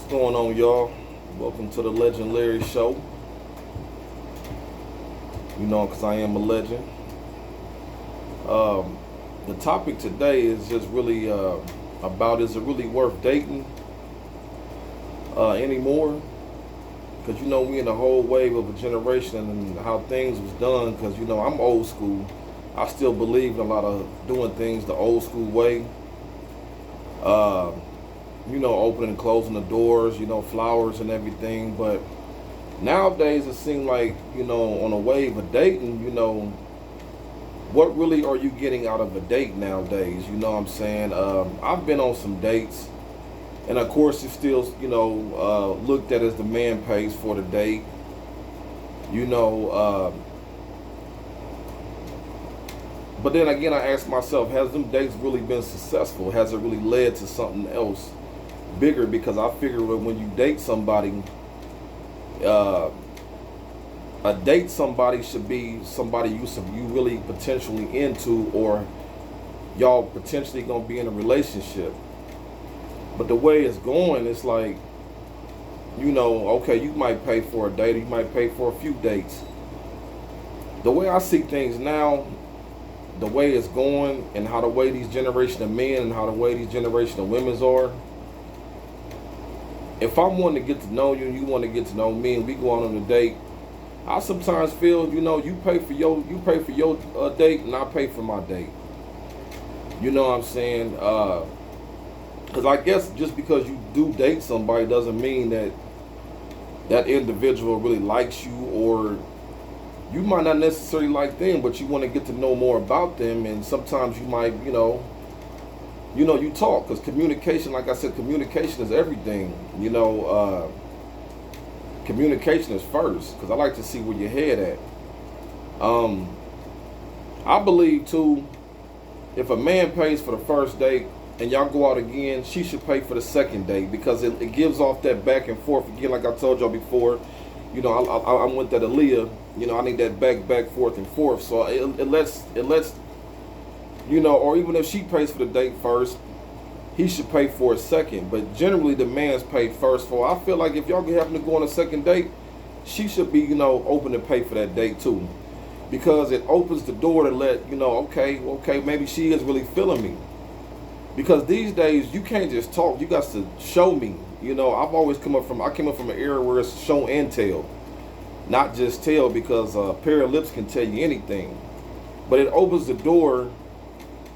going on, y'all? Welcome to the Legend Larry Show. Because I am a legend. The topic today is just really about, is it really worth dating anymore? Because we in a whole wave of a generation and how things was done. Because I'm old school. I still believe in a lot of doing things the old school way. Opening and closing the doors, flowers and everything. But nowadays it seems like, on a wave of dating, what really are you getting out of a date nowadays? You know what I'm saying? I've been on some dates, and of course it's still, looked at as the man pays for the date. But then again, I ask myself, has them dates really been successful? Has it really led to something else bigger? Because I figure that when you date somebody, somebody should be somebody you really potentially into, or y'all potentially gonna be in a relationship. But the way it's going, it's like, okay, you might pay for a date, or you might pay for a few dates. The way I see things now, the way it's going, and how the way these generation of men and how the way these generation of women are, if I'm wanting to get to know you and you want to get to know me and we go on a date, I sometimes feel, you pay for your date and I pay for my date. You know what I'm saying? Because I guess just because you do date somebody doesn't mean that that individual really likes you, or you might not necessarily like them, but you want to get to know more about them. And sometimes you might, you talk, because communication, like I said, communication is everything. Communication is first, because I like to see where your head at. I believe too, if a man pays for the first date and y'all go out again, she should pay for the second date, because it gives off that back and forth again. Like I told y'all before, I went that Aaliyah. I need that back, forth and forth. So it lets, or even if she pays for the date first, he should pay for a second. But generally, the man's paid first. For I feel like if y'all happen to go on a second date, she should be, open to pay for that date too, because it opens the door to let okay, maybe she is really feeling me. Because these days you can't just talk; you got to show me. I came up from an era where it's show and tell, not just tell, because a pair of lips can tell you anything. But it opens the door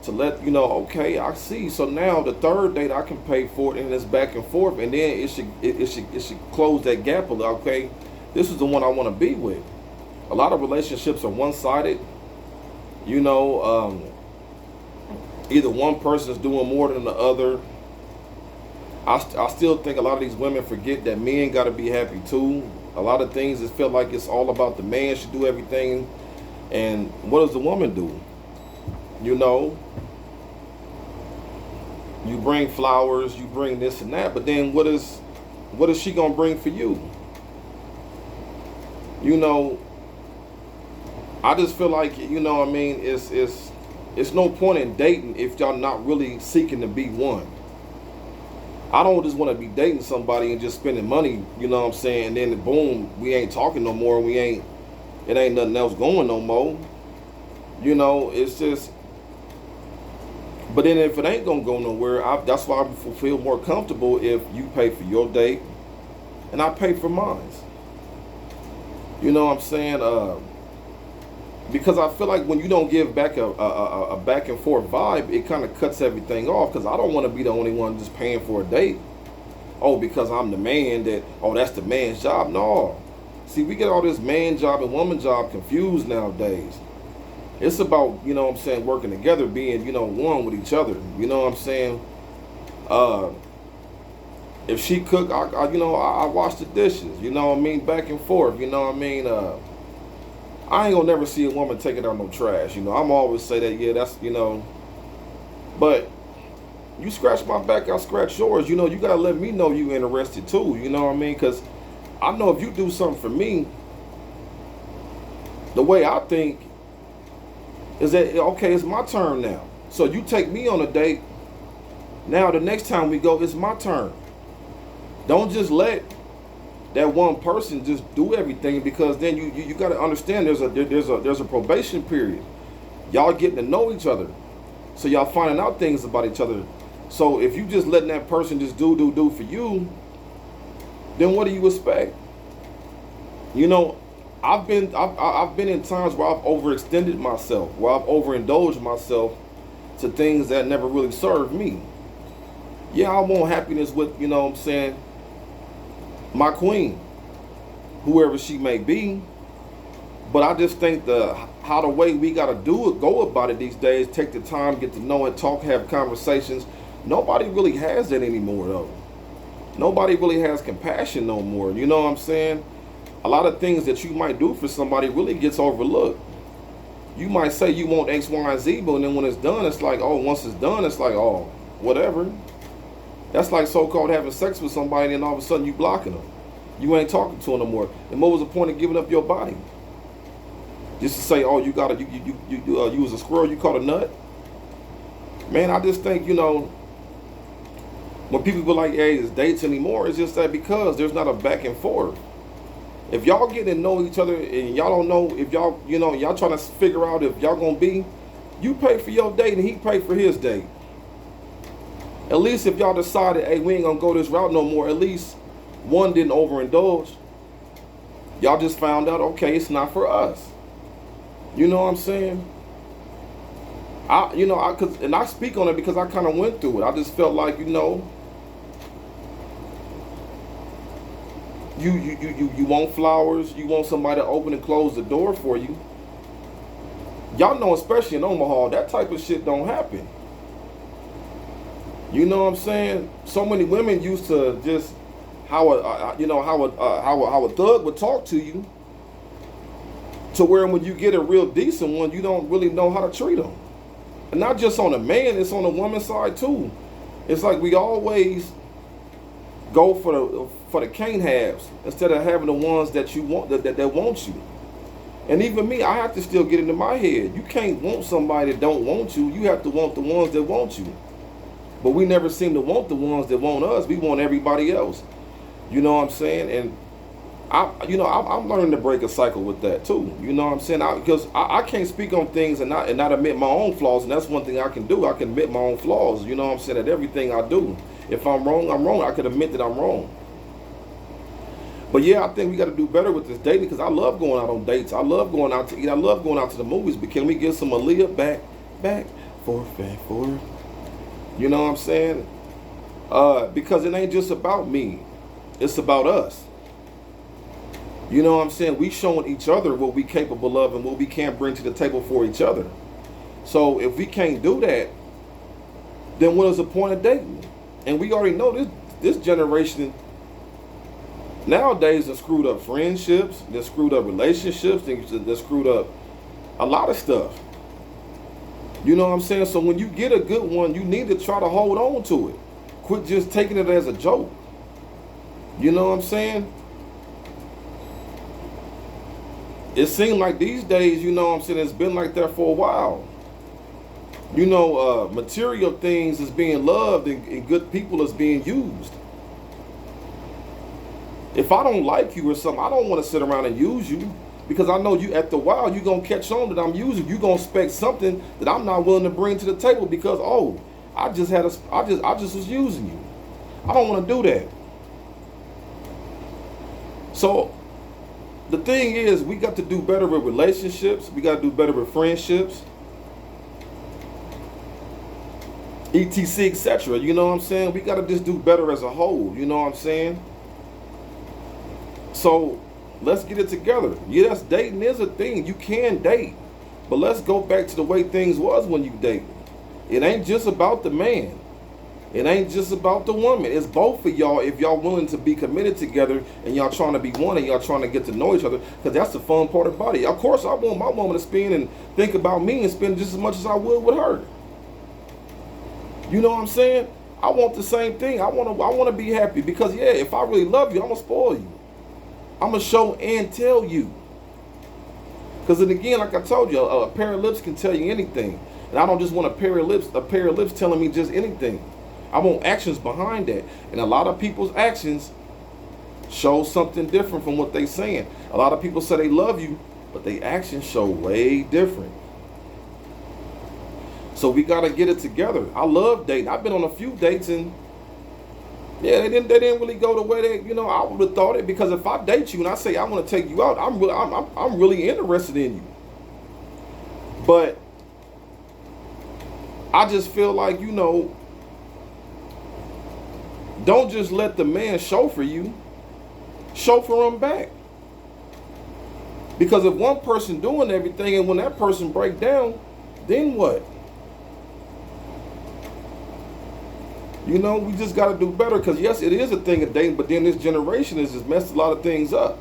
to let okay, I see. So now the third date I can pay for it, and it's back and forth, and then it should close that gap a little. Okay, this is the one I want to be with. A lot of relationships are one-sided. Either one person is doing more than the other. I still think a lot of these women forget that men got to be happy too. A lot of things it feel like it's all about the man should do everything, and what does the woman do? You bring flowers, you bring this and that, but then what is she gonna bring for you? I just feel like it's no point in dating if y'all not really seeking to be one. I don't just want to be dating somebody and just spending money, and then boom, we ain't talking no more, it ain't nothing else going no more. It's just, but then if it ain't gonna go nowhere, that's why I feel more comfortable if you pay for your date and I pay for mine. You know what I'm saying? Because I feel like when you don't give back a back and forth vibe, it kind of cuts everything off. Because I don't want to be the only one just paying for a date. Oh, because I'm the man, that's the man's job. No. See, we get all this man job and woman job confused nowadays. It's about, working together, being, one with each other. You know what I'm saying? If she cook, I wash the dishes. You know what I mean? Back and forth. You know what I mean? I ain't gonna never see a woman taking out no trash. I'm always say that, yeah, that's, but you scratch my back, I'll scratch yours. You gotta let me know you interested too. You know what I mean? Because I know if you do something for me, the way I think is that, okay, it's my turn now. So you take me on a date, now the next time we go, it's my turn. Don't just let that one person just do everything, because then you got to understand there's a probation period. Y'all getting to know each other, so y'all finding out things about each other. So if you just letting that person just do for you, then what do you expect? You know, I've been in times where I've overextended myself, where I've overindulged myself to things that never really served me. Yeah, I want happiness with, you know what I'm saying, my queen, whoever she may be. But I just think how the way we gotta go about it these days, take the time, get to know it, talk, have conversations. Nobody really has that anymore though. Nobody really has compassion no more. You know what I'm saying? A lot of things that you might do for somebody really gets overlooked. You might say you want X, Y, and Z, but then when it's done, it's like, oh, once it's done, it's like, oh, whatever. That's like so-called having sex with somebody, and all of a sudden you blocking them. You ain't talking to them no more. And what was the point of giving up your body? Just to say, oh, you was a squirrel, you caught a nut? Man, I just think, you know, when people be like, hey, it's dates anymore, it's just that because there's not a back and forth. If y'all getting to know each other and y'all don't know if y'all, you know, y'all trying to figure out if y'all gonna be, you pay for your date and he pay for his date. At least if y'all decided, hey, we ain't gonna go this route no more, at least one didn't overindulge. Y'all just found out, okay, it's not for us. You know what I'm saying? I speak on it because I kind of went through it. I just felt like, you know, you want flowers, you want somebody to open and close the door for you. Y'all know, especially in Omaha, that type of shit don't happen. You know what I'm saying? So many women used to just how a thug would talk to you, to where when you get a real decent one, you don't really know how to treat them. And not just on the man, it's on the woman's side too. It's like we always go for the can't haves instead of having the ones that you want that want you. And even me, I have to still get into my head. You can't want somebody that don't want you. You have to want the ones that want you. But we never seem to want the ones that want us. We want everybody else. You know what I'm saying? And I'm learning to break a cycle with that too. You know what I'm saying? Because I can't speak on things and not admit my own flaws. And that's one thing I can do. I can admit my own flaws. You know what I'm saying? At everything I do. If I'm wrong, I'm wrong. I can admit that I'm wrong. But yeah, I think we got to do better with this dating, because I love going out on dates. I love going out to eat. I love going out to the movies. But can we get some Aaliyah back, forth? You know what I'm saying? Because it ain't just about me. It's about us. You know what I'm saying? We showing each other what we capable of and what we can bring to the table for each other. So if we can't do that, then what is the point of dating? And we already know this generation nowadays has screwed up friendships, they screwed up relationships, they screwed up a lot of stuff. You know what I'm saying? So when you get a good one, you need to try to hold on to it. Quit just taking it as a joke. You know what I'm saying? It seems like these days, you know what I'm saying, it's been like that for a while. You know, material things is being loved and good people is being used. If I don't like you or something, I don't want to sit around and use you, because I know you after a while you're gonna catch on that I'm using. You're gonna expect something that I'm not willing to bring to the table because I just was using you. I don't want to do that. So the thing is, we got to do better with relationships. We got to do better with friendships, etc., etc. You know what I'm saying? We got to just do better as a whole. You know what I'm saying? So let's get it together. Yes, dating is a thing. You can date, but let's go back to the way things was when you dated. It ain't just about the man. It ain't just about the woman. It's both of y'all if y'all willing to be committed together and y'all trying to be one and y'all trying to get to know each other, because that's the fun part about it. Of course, I want my woman to spend and think about me and spend just as much as I would with her. You know what I'm saying? I want the same thing. I want to be happy, because yeah, if I really love you, I'm gonna spoil you. I'm gonna show and tell you. Because then again, like I told you, a pair of lips can tell you anything, and I don't just want a pair of lips telling me just anything. I want actions behind that, and a lot of people's actions Show something different from what they saying. A lot of people say they love you, but they actions show way different. So we gotta get it together. I love dating. I've been on a few dates and yeah, they didn't really go the way they, I would have thought it, because if I date you and I say I want to take you out, I'm really interested in you. But I just feel like, don't just let the man chauffeur you, chauffeur him back. Because if one person doing everything and when that person break down, then what? We just got to do better, because yes, it is a thing of dating, but then this generation has just messed a lot of things up.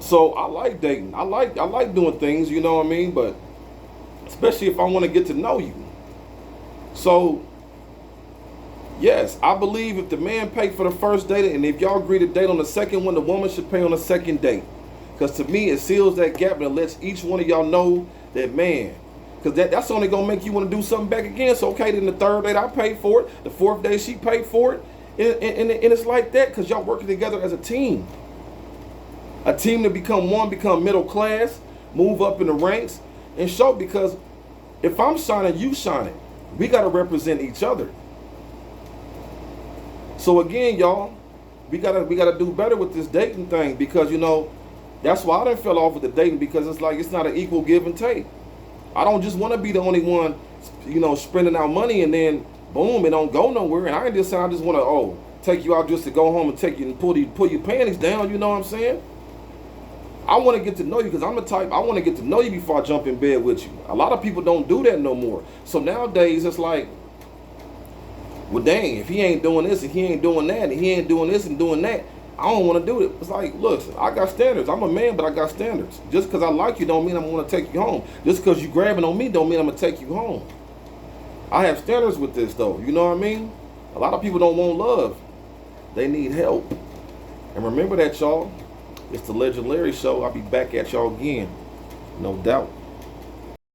So I like dating. I like doing things, you know what I mean? But especially if I want to get to know you. So yes, I believe if the man paid for the first date, and if y'all agree to date on the second one, the woman should pay on the second date. Because to me, it seals that gap and it lets each one of y'all know that, man, because that's only going to make you want to do something back again. So, okay, then the third date I paid for it. The fourth day she paid for it. And it's like that because y'all working together as a team. A team to become one, become middle class, move up in the ranks, and show, because if I'm shining, you shining. We got to represent each other. So again, y'all, we gotta do better with this dating thing, because, that's why I done fell off with the dating, because it's like it's not an equal give and take. I don't just want to be the only one, spending out money and then boom, it don't go nowhere. And I ain't just saying I just want to take you out just to go home and take you and pull your panties down. You know what I'm saying? I want to get to know you, because I'm the type, I want to get to know you before I jump in bed with you. A lot of people don't do that no more. So nowadays it's like, well, dang, if he ain't doing this and he ain't doing that and he ain't doing this and doing that, I don't want to do it. It's like, look, I got standards. I'm a man, but I got standards. Just because I like you don't mean I'm going to take you home. Just because you grabbing on me don't mean I'm going to take you home. I have standards with this, though. You know what I mean? A lot of people don't want love. They need help. And remember that, y'all. It's the Legend Larry Show. I'll be back at y'all again. No doubt.